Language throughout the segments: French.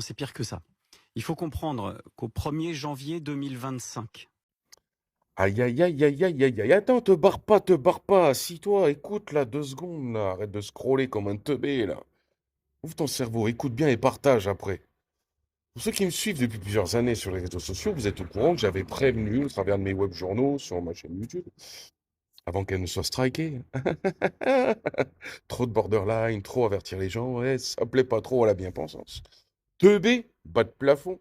c'est pire que ça. Il faut comprendre qu'au 1er janvier 2025, Aïe, aïe, aïe, aïe, aïe, aïe, aïe. Attends, te barre pas. Assis-toi, écoute là, 2 secondes là. Arrête de scroller comme un teubé là. Ouvre ton cerveau, écoute bien et partage après. Pour ceux qui me suivent depuis plusieurs années sur les réseaux sociaux, vous êtes au courant que j'avais prévenu au travers de mes web journaux sur ma chaîne YouTube, avant qu'elle ne soit strikée. Trop de borderline, trop avertir les gens, ouais, ça plaît pas trop à la bien-pensance. Teubé, bas de plafond.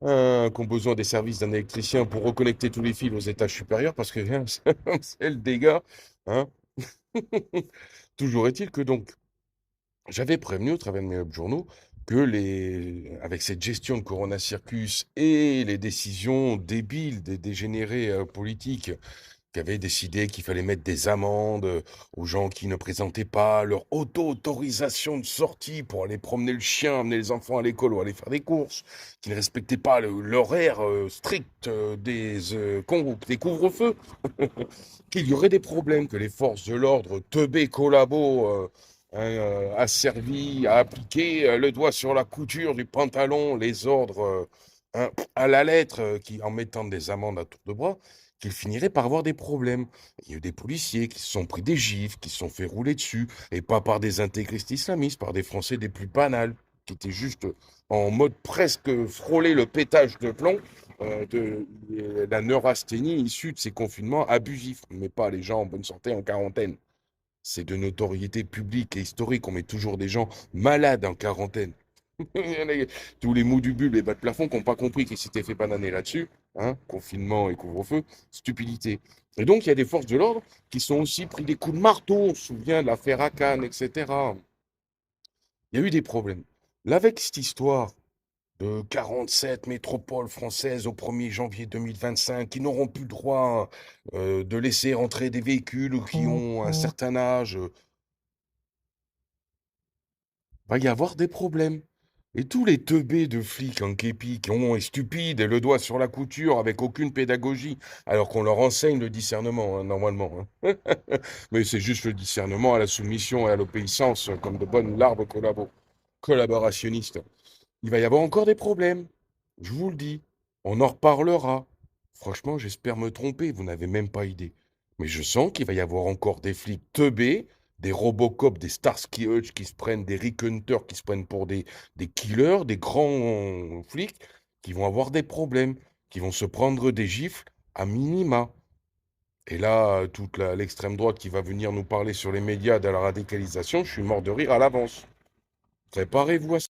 Qui ont besoin des services d'un électricien pour reconnecter tous les fils aux étages supérieurs parce que rien, c'est le dégât. Hein. Toujours est-il que donc, j'avais prévenu au travers de mes web journaux que avec cette gestion de Corona Circus et les décisions débiles des dégénérés politiques qui avait décidé qu'il fallait mettre des amendes aux gens qui ne présentaient pas leur auto-autorisation de sortie pour aller promener le chien, amener les enfants à l'école ou aller faire des courses, qui ne respectaient pas l'horaire strict des couvre-feux, qu'il y aurait des problèmes, que les forces de l'ordre, teubés, collabos, asservis à appliquer le doigt sur la couture du pantalon, les ordres à la lettre, en mettant des amendes à tour de bras, qu'ils finiraient par avoir des problèmes. Il y a eu des policiers qui se sont pris des gifles, qui se sont fait rouler dessus, et pas par des intégristes islamistes, par des Français des plus banals, qui étaient juste en mode presque frôler le pétage de plomb de la neurasthénie issue de ces confinements abusifs. On ne met pas les gens en bonne santé en quarantaine. C'est de notoriété publique et historique. On met toujours des gens malades en quarantaine. Tous les mous du bulbe et bas de plafond qui n'ont pas compris qu'ils s'étaient fait bananer là-dessus, hein, confinement et couvre-feu, stupidité. Et donc, il y a des forces de l'ordre qui sont aussi pris des coups de marteau, on se souvient de l'affaire Hakan, etc. Il y a eu des problèmes. Là, avec cette histoire de 47 métropoles françaises au 1er janvier 2025 qui n'auront plus le droit de laisser entrer des véhicules ou qui ont un certain âge, va y avoir des problèmes. Et tous les teubés de flics en képi qui ont est stupides et le doigt sur la couture avec aucune pédagogie, alors qu'on leur enseigne le discernement, hein, normalement. Hein. Mais c'est juste le discernement à la soumission et à l'obéissance, comme de bonnes larves collaborationnistes. Il va y avoir encore des problèmes. Je vous le dis. On en reparlera. Franchement, j'espère me tromper, vous n'avez même pas idée. Mais je sens qu'il va y avoir encore des flics teubés, des Robocop, des Starsky Hutch qui se prennent, des Rick Hunter qui se prennent pour des killers, des grands flics qui vont avoir des problèmes, qui vont se prendre des gifles à minima. Et là, toute l'extrême droite qui va venir nous parler sur les médias de la radicalisation, je suis mort de rire à l'avance. Préparez-vous à ça.